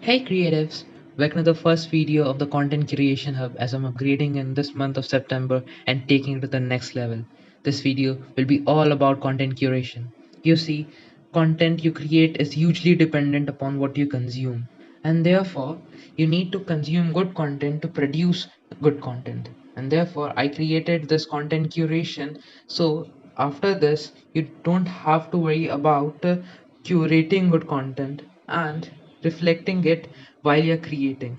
Hey creatives, welcome to the first video of the Content Curation Hub as I'm upgrading in this month of September and taking it to the next level. This video will be all about content curation. You see, content you create is hugely dependent upon what you consume, and therefore you need to consume good content to produce good content. And therefore I created this content curation, so after this you don't have to worry about curating good content and reflecting it while you're creating.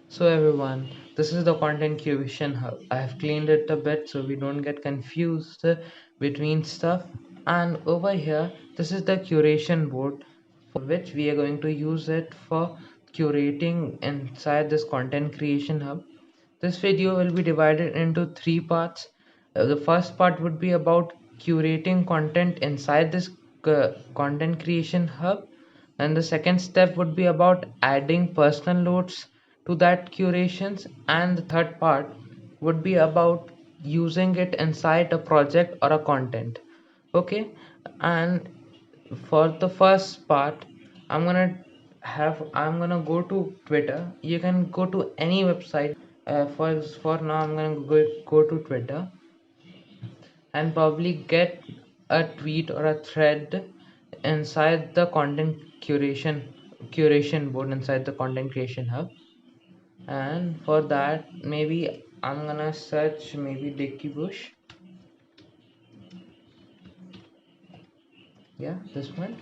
So everyone, this is the content curation hub. I have cleaned it a bit so we don't get confused between stuff. And over here, this is the curation board for which we are going to use it for curating inside this content creation hub. This video will be divided into three parts. The first part would be about curating content inside this content creation hub, and the second step would be about adding personal notes to that curations, and the third part would be about using it inside a project or a content. Okay, and for the first part, I'm gonna go to Twitter. You can go to any website. For now I'm gonna go to Twitter and probably get a tweet or a thread inside the content curation board inside the content creation hub. And for that, maybe I'm gonna search maybe Dicky Bush. Yeah, this one.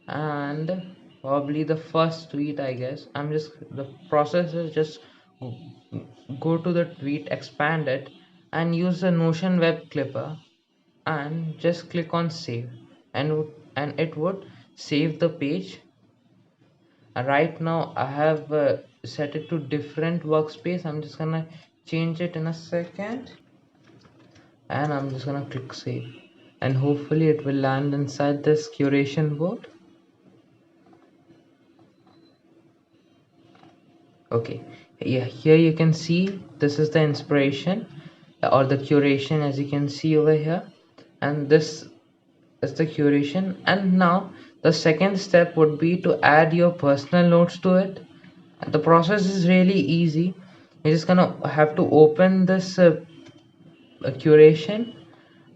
And probably the first tweet, I guess. The process is just go to the tweet, expand it, and use the Notion web clipper and just click on save, and it would save the page. Right now I have set it to different workspace. I'm just gonna change it in a second, and I'm just gonna click save, and hopefully it will land inside this curation board. Okay, yeah, here you can see this is the inspiration or the curation, as you can see over here, and this is the curation. And now the second step would be to add your personal notes to it. The process is really easy. You're just gonna have to open this curation,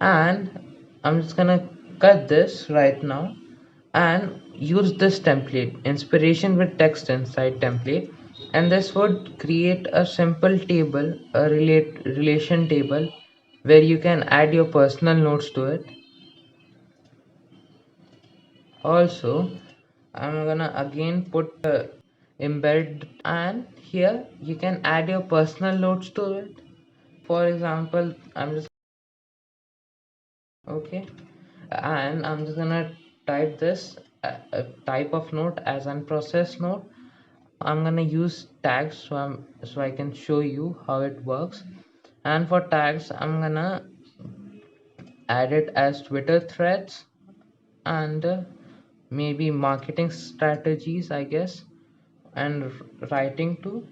and I'm just gonna cut this right now and use this template, inspiration with text inside template, and this would create a simple table, a relation table, where you can add your personal notes to it. Also, I'm gonna again put embed, and here you can add your personal notes to it. For example, I'm just okay, and I'm just gonna type this type of note as unprocessed note. I'm gonna use tags, so I can show you how it works. And for tags, I'm gonna add it as Twitter threads and maybe marketing strategies, I guess, and writing too.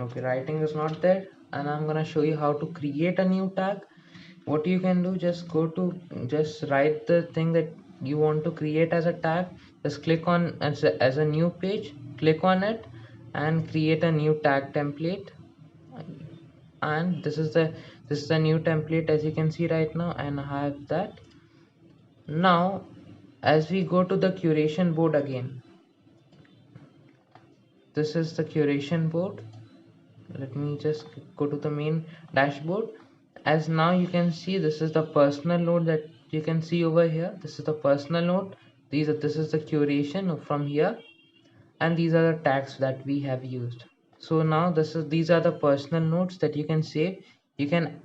Okay, writing is not there, and I'm gonna show you how to create a new tag. What you can do, just write the thing that you want to create as a tag. Just click on as a new page, click on it, and create a new tag template. And this is the new template, as you can see right now, and I have that. Now as we go to the curation board again, this is the curation board. Let me just go to the main dashboard. As now you can see, this is the personal note that you can see over here. This is the personal note. This is the curation from here, and these are the tags that we have used. So now these are the personal notes that you can save. You can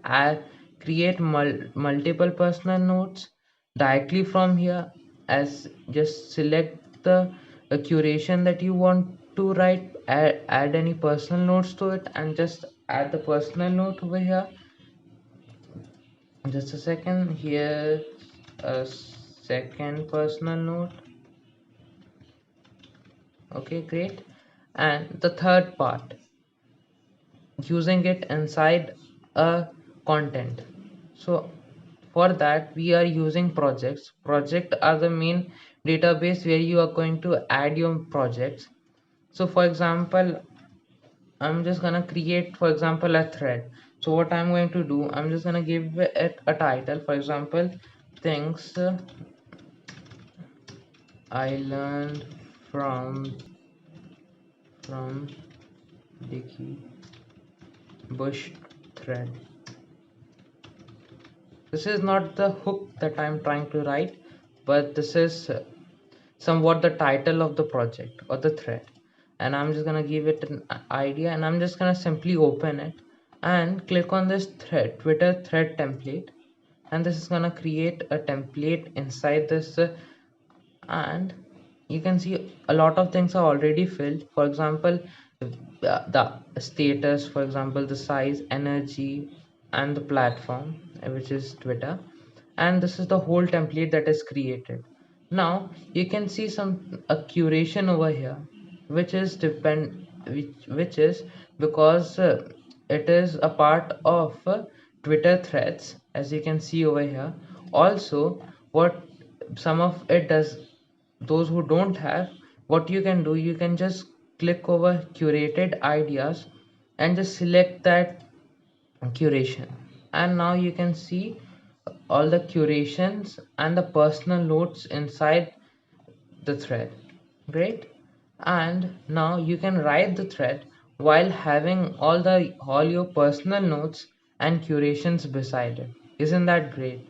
create multiple personal notes directly from here. As just select the curation that you want to write, add any personal notes to it, and just add the personal note over here. Just a second, here a second personal note. Okay, great. And the third part, using it inside a content. So for that we are using projects. Project are the main database where you are going to add your projects. So for example, I'm just gonna create, for example, a thread. So what I'm going to do, I'm just gonna give it a title. For example, things I learned from from Dicky Bush thread. This is not the hook that I'm trying to write, but this is somewhat the title of the project or the thread. And I'm just gonna give it an idea, and I'm just gonna simply open it and click on this thread, Twitter thread template, and this is gonna create a template inside this, and you can see a lot of things are already filled. For example, the status, for example, the size, energy, and the platform, which is Twitter. And this is the whole template that is created. Now you can see some a curation over here, which is which is because it is a part of Twitter threads, as you can see over here. Also, what some of it does, those who don't have, what you can do, you can just click over curated ideas and just select that curation, and now you can see all the curations and the personal notes inside the thread. Great. And now you can write the thread while having all your personal notes and curations beside it. Isn't that great?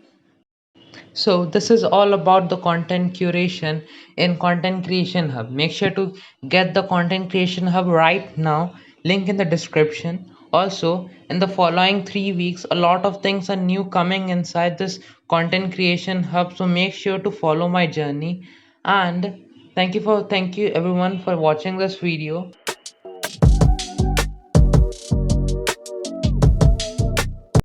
So this is all about the content curation in Content Creation Hub. Make sure to get the Content Creation Hub right now. Link in the description. Also, in the following 3 weeks, a lot of things are new coming inside this Content Creation Hub. So make sure to follow my journey. And thank you everyone for watching this video.